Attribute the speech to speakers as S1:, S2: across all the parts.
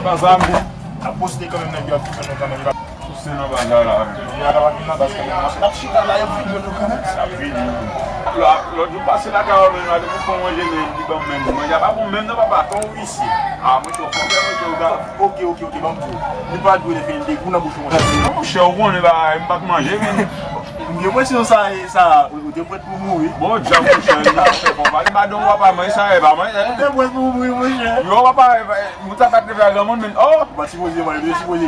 S1: bazar, apostei quand même na gueule, puisque não também você não vai dar lá. Já estava aqui na base também, mas na chega lá eu vi no canal. Sabe? Lá, eu passei lá cara, eu vou com um jeito de bom mesmo, mas já vai com mesmo não vai bater um vice. Ah, muito bom, ok, vamos tudo. Ele vai doer defender com na bucha. Não, chão, né, vai bater manger, eu vou se ça o tempo é pour mourir. Bon, já vou chegar, bom, vai mas não vai mais sair, vai mais. É tempo é pour mourir, moi. Eu vai muita parte de água, mano. Oh, mas se você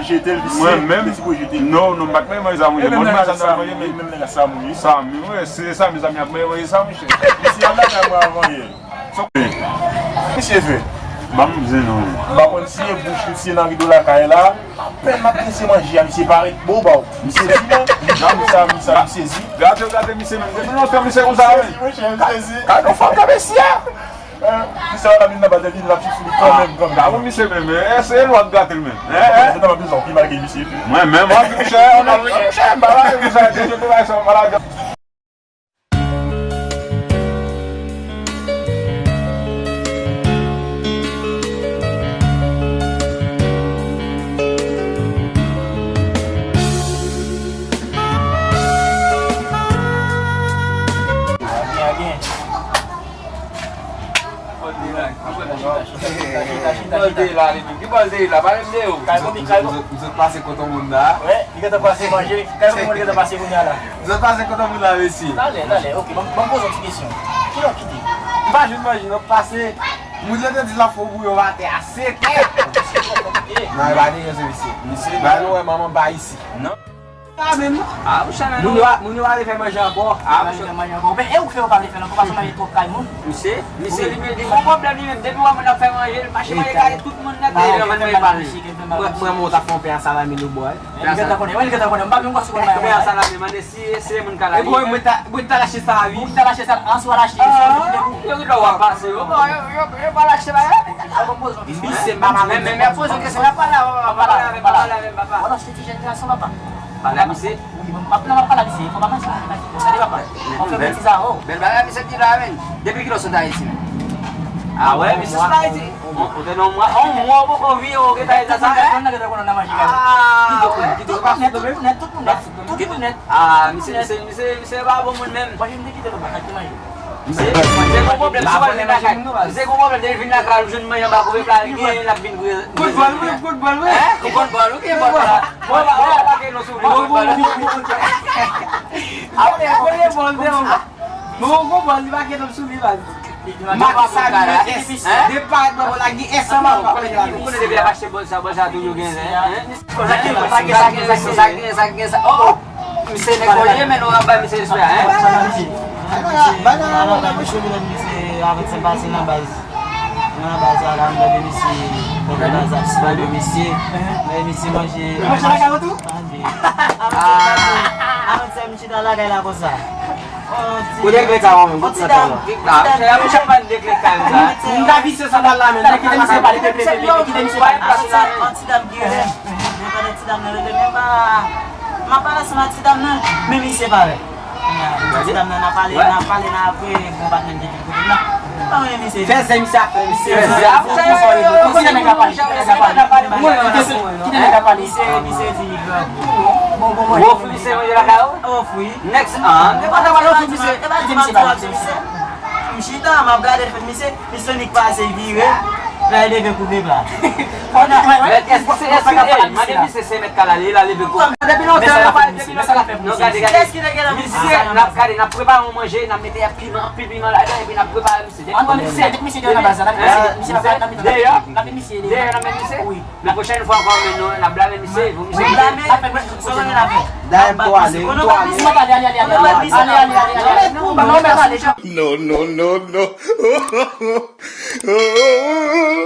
S1: jeter ele, même se você jeter. Não, não bate mais a mulher. Mas ça vai mesmo nega ça mourir. Ça, meu, c'est ça mes amis, mais ça me chega. Se anda na avant ele. Só que c'est fait. Vamos dizer não. Vamos se buscar se na vida lá cai lá. Peine ma pince manger, me séparer boba. Me saisi là. Não, me saisi. Gata, me saisi. Não tem me saisi usar. Cara, não fala cabeça. Isso é a minha bateria lá fica quand même comme. Ah, me saisi mesmo. Essa é o gata mesmo. Você tava pensando que vai me saisi. Mas mesmo, ó, que é, não chama, vai, deixa eu vai só falar.
S2: Bolde lá, vai meu. Você passa com todo mundo lá?
S3: É, liga da passe manger, cai como liga da passe com ela.
S2: Você passa com todo mundo lá assim.
S3: Dale, OK, vamos poser uma questão. Que não que diz?
S2: Imagina, eu passei mulher de lá fogo eu até a seca. Não vai nem esse. Vai não é mamãe vai ici. Não. Ah, mesmo? Ah, o chama não. Não vai levar mais jabó. Ah,
S3: vai levar mais jabó. Eu que eu para levar, não posso mais trocar mundo.
S2: Você ele me deu um problema mesmo, teve uma mulher faz mais ele, mas chama ele cara todo mundo na dele, mas não é para ele. Uma moça foi pensar salame no boy.
S3: Ele tá com ele, mas não gosto de mais.
S2: Pensar salame, mas esse mano cara. Eu vou muita lá chisa,
S3: muita lá chisa, anso lá chisa.
S2: Eu não vou passar, eu para lá chisa.
S3: Vamos poser.
S2: Isso, mas minha coisa que você vai para.
S3: Olha, você já tem só lá.
S2: Para misi.
S3: Apa pala di sini? Kau mana sih? Tadi apa? Kau pergi sah.
S2: Berbeda bisa tirar men. Depuis que você tá aí sini. Ah, ué, bisa tá aí. Udah nomor. Mau apa kau view kita itu saja.
S3: Mana kita kau nama sih kan? Gitu net.
S2: Ah, misi babo mun men.
S3: Macam ni kita lepas hati macam.
S2: Você como problema dele vir na cara, o Júnior manhã vai comer pra ninguém, na vindo Football, o que é bola? Bola que não subiu. Agora é bola deu. Mau bola vai que não subiu lá. Maka cara, depois vamos lagi essa mal. Quando ele virar basketball saja dulu kan. Sakit. Oh, misi nak kau men orang baik misi sudah.
S3: Banyak nak bersyukur dan misi awak sembasi na base. Na base alam dari misi, pada zat sebalik misi, misi manger.
S2: Macam mana tu?
S3: Awak saya mesti dah lagi lah kosa.
S2: Udah kita awam, saya macam mana dia kita. Enggak bisa salah men. Kita mesti balik kita mesti balik pasal.
S3: Tidak gila. Daripada tidak nelayan memang. Mapa sama tidak nak, memang sebab. Tidak nak paling apa buat nanti kita nak. Tahu yang misi.
S2: Saya misi.
S3: Kita nak kapal. Kita nak kapal. Misi juga.
S2: Wo fui se onde ela caiu?
S3: Oh fui.
S2: Next depois da valor fui se.
S3: Misi tá, mas galera fez misi nik passe vive. Vai levar com bebla.
S2: Mas deve ser semet calali lá leve com. Deve não ter não gade na cara na prepara um manger na meter a pima lá e na prepara misi
S3: deu na base na misi na na misi
S2: na prochaine fois encore na blâme misi vous misi
S1: No.